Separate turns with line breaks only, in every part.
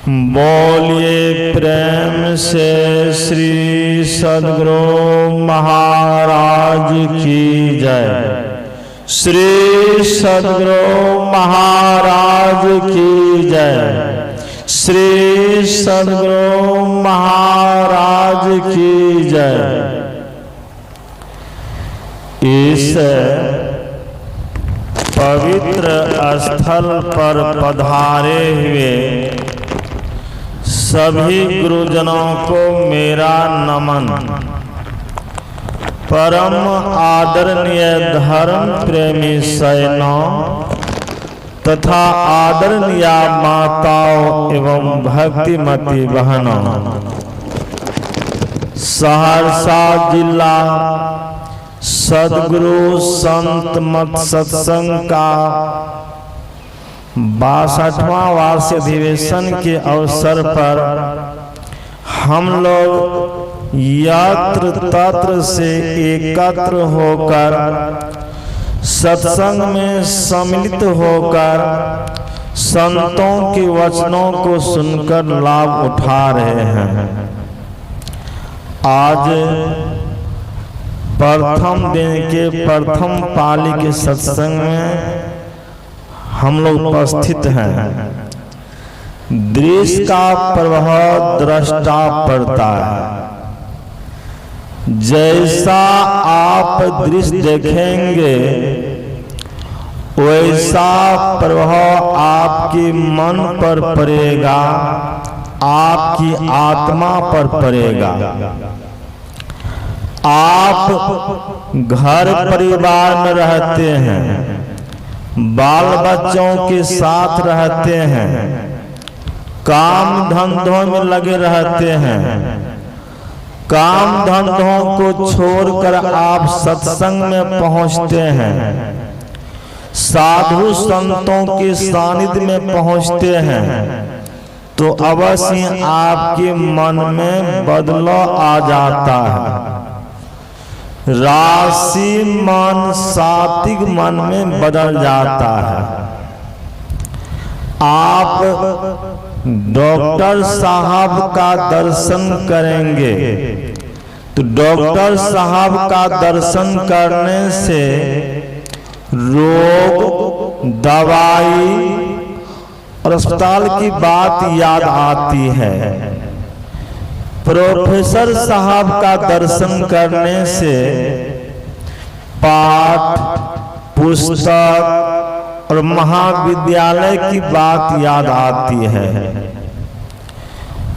बोलिए प्रेम से श्री सद्गुरु महाराज की जय। श्री सद्गुरु महाराज की जय। श्री सद्गुरु महाराज की जय। इस पवित्र स्थल पर पधारे हुए सभी गुरुजनों को मेरा नमन। परम आदरणीय धर्म प्रेमी सैनों तथा आदरणीय माताओं एवं भक्तिमती बहनों, सहरसा जिला सद्गुरु संत मत सत्संग का 62वां वार्षिक अधिवेशन के अवसर पर हम लोग यत्र तत्र से एकत्र होकर सत्संग में सम्मिलित होकर संतों के वचनों को सुनकर लाभ उठा रहे हैं। आज प्रथम दिन के प्रथम पाली के सत्संग में हम लोग उपस्थित हैं। दृश्य का प्रभाव दृष्टा पड़ता है। जैसा आप दृश्य देखेंगे वैसा प्रभाव आपके मन पर पड़ेगा, आपकी आत्मा पर पड़ेगा। आप घर परिवार में रहते हैं, बाल बच्चों के साथ रहते हैं, काम धंधों में लगे रहते हैं। काम धंधों को छोड़कर आप सत्संग में पहुंचते हैं, साधु संतों के सानिध्य में पहुंचते हैं, तो अवश्य आपके मन में बदलाव आ जाता है। राशि मन सात्विक मन में बदल जाता है। आप डॉक्टर साहब का दर्शन करेंगे तो डॉक्टर साहब का दर्शन करने से रोग, दवाई और अस्पताल की बात याद आती है। प्रोफेसर साहब का दर्शन करने से पाठ, पुस्तक और महाविद्यालय की बात याद आती है।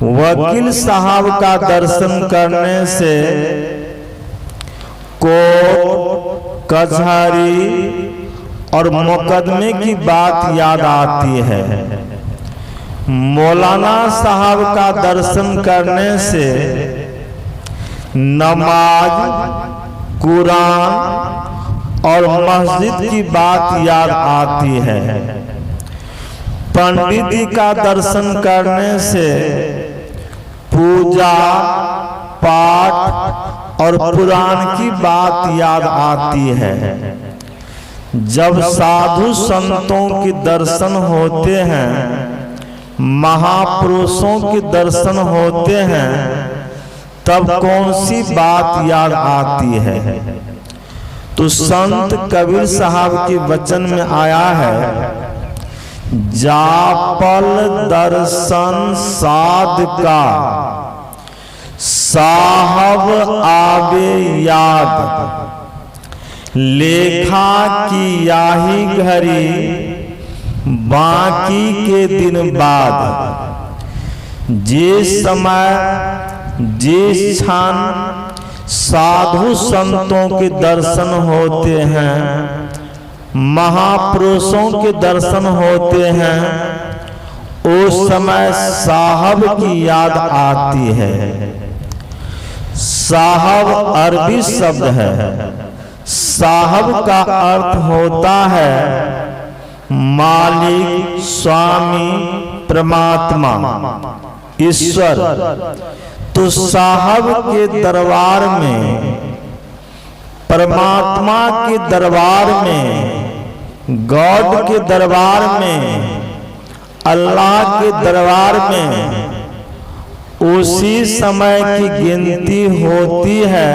वकील साहब का दर्शन करने से कोर्ट, कचहरी और मुकदमे की बात याद आती है। मौलाना साहब का दर्शन करने से नमाज, कुरान और मस्जिद की बात याद आती है। पंडित जी का दर्शन करने से पूजा, पाठ और पुराण की बात याद आती है। जब साधु संतों के दर्शन होते हैं, महापुरुषों के दर्शन होते हैं, तब कौन सी बात याद आती है? तो संत कबीर साहब के वचन में आया है, जापल दर्शन साध का साहब आवे याद, लेखा की याही घड़ी बाकी के दिन बाद। जिस समय जिस क्षण साधु संतों के दर्शन होते हैं, महापुरुषों के दर्शन होते हैं, उस समय साहब की याद आती है। साहब अरबी शब्द है। साहब का अर्थ होता है मालिक, स्वामी, परमात्मा, ईश्वर। तो साहब के दरबार में, परमात्मा के दरबार में, गॉड के दरबार में अल्लाह के दरबार में उसी समय की गिनती होती है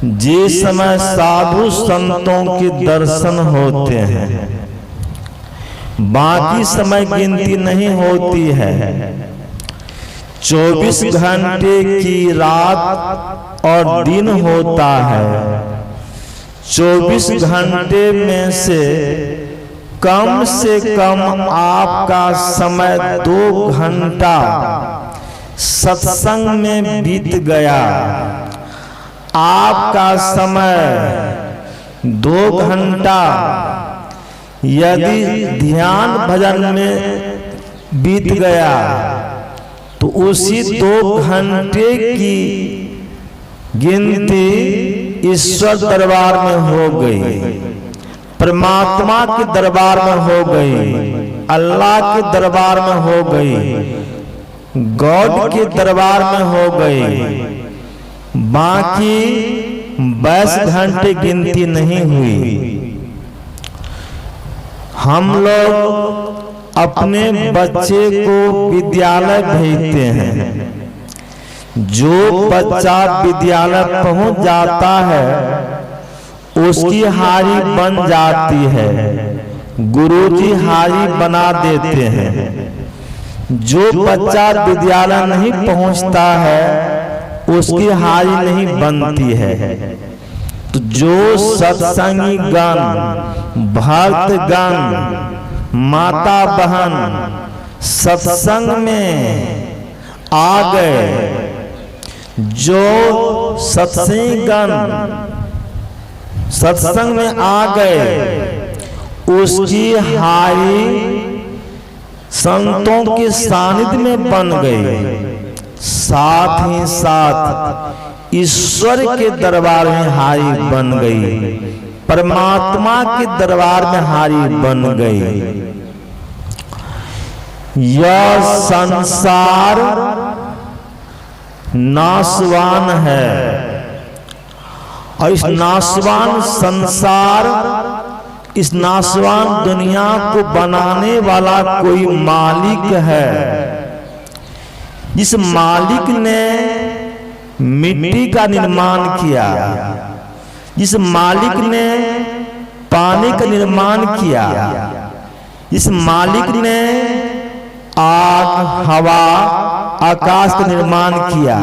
जिस समय साधु संतों के दर्शन होते हैं। बाकी समय गिनती नहीं होती है। 24 घंटे की रात और दिन होता है। 24 घंटे में से कम आपका समय 2 घंटा सत्संग में बीत गया। आपका समय 2 घंटा यदि ध्यान भजन में बीत गया तो उसी 2 घंटे की गिनती ईश्वर दरबार में हो गई, परमात्मा के दरबार में हो गई, अल्लाह के दरबार में हो गई, गॉड के दरबार में हो गई। बाकी 22 घंटे गिनती नहीं हुई। हम लोग अपने बच्चे को विद्यालय भेजते हैं। जो बच्चा विद्यालय पहुंच जाता है उसकी हारी बन जाती है, गुरुजी हारी बना देते हैं। जो बच्चा विद्यालय नहीं पहुंचता है उसकी हारी नहीं बनती है। तो जो सत्संगी गण, भक्त गण, माता बहन सत्संग में आ गए, जो सत्संगी गण सत्संग में आ गए उसकी हारी संतों के सानिध्य में बन गई। साथ ही साथ ईश्वर के दरबार में हारी बन गई, परमात्मा के दरबार में हारी बन गई। यह संसार नाशवान है और इस नाशवान संसार, इस नाशवान दुनिया को बनाने वाला कोई मालिक है। जिस मालिक ने मिट्टी का निर्माण किया, जिस मालिक ने पानी का निर्माण किया, जिस मालिक ने आग, हवा, आकाश का निर्माण किया,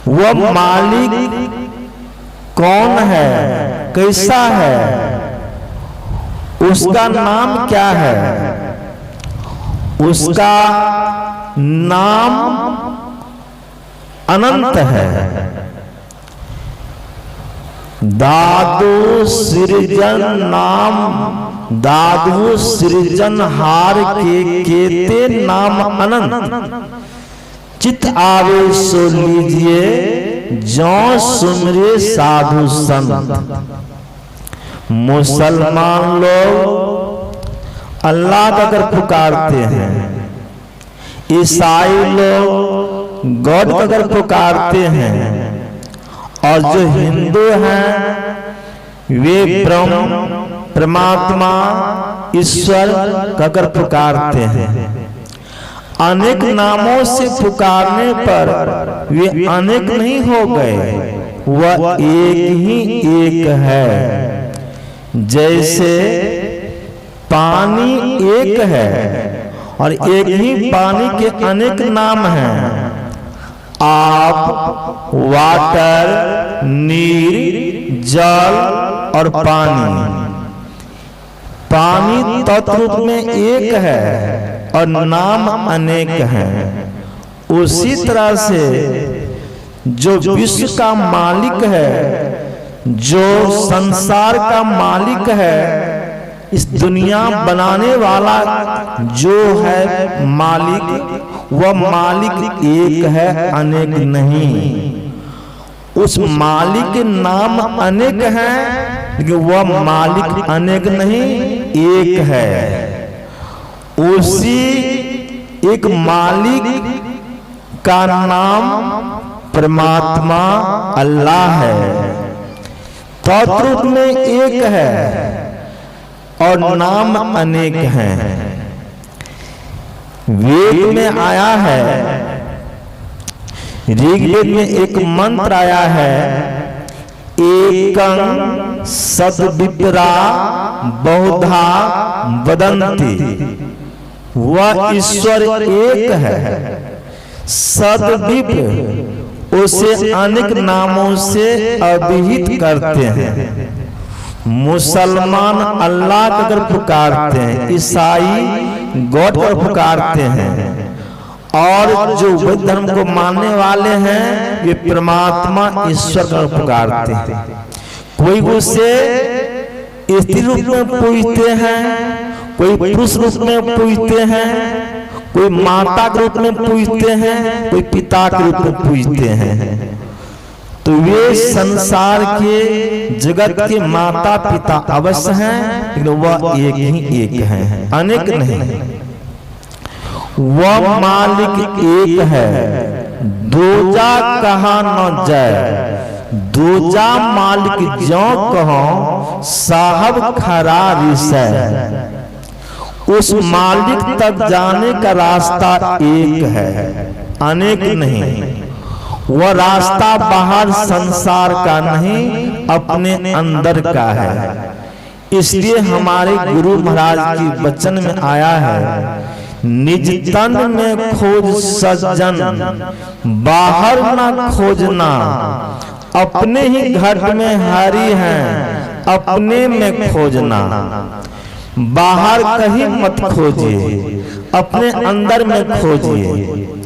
वह मालिक कौन है, कैसा है, उसका नाम क्या है? उसका नाम अनंत है। दादू सृजन नाम, दादू सृजनहार के केते नाम अनंत। चित आवे सो लीजिए जो सुमरे साधु संत। मुसलमान लोग अल्लाह का अगर पुकारते हैं, ईसाई लोग गॉड का अगर पुकारते हैं, और जो हिंदू हैं वे ब्रह्म, परमात्मा, ईश्वर का अगर पुकारते हैं। अनेक नामों से पुकारने पर वे अनेक नहीं हो गए, वह एक ही एक है। जैसे पानी एक है और एक ही पानी के अनेक नाम हैं। आप, वाटर, नीर, जल और पानी। पानी तत्व में एक है और नाम अनेक हैं। उसी तरह से जो विश्व का मालिक है, जो संसार का मालिक है, इस दुनिया बनाने वाला जो है मालिक, वह मालिक एक है, अनेक नहीं। उस मालिक के नाम अनेक हैं लेकिन वह मालिक अनेक नहीं, एक है। उसी एक मालिक का नाम परमात्मा अल्लाह है। तत्व में एक है और नाम अनेक हैं। वेद में आया है, ऋग्वेद में एक मंत्र आया है, एकं सद्विप्रा बहुधा वदन्ति। वह ईश्वर एक है। सद्विप्र उसे अनेक नामों से अभिहित करते हैं। मुसलमान अल्लाह को अगर पुकारते हैं, ईसाई गॉड को पुकारते हैं, और जो वैदिक धर्म को मानने वाले हैं ये परमात्मा ईश्वर को पुकारते हैं। कोई उसे स्त्री रूप में पूजते हैं, कोई पुरुष रूप में पूजते हैं, कोई माता के रूप में पूजते हैं, कोई पिता के रूप में पूजते हैं। तो वे संसार के जगत के माता पिता अवश्य हैं, लेकिन वह एक ही एक है, अनेक नहीं। वह मालिक एक है, दूजा कहा न जाए। दूजा मालिक जो कहो साहब खरा रिसै। उस मालिक तक जाने का रास्ता एक है, अनेक नहीं। वह रास्ता बाहर संसार का नहीं, अपने अंदर का है। इसलिए हमारे गुरु महाराज की वचन में आया है, निज तन में खोज सज्जन, बाहर न खोजना। अपने ही घर में हरि हैं, अपने में खोजना। बाहर कहीं मत खोजिए, अपने अंदर में खोजिए।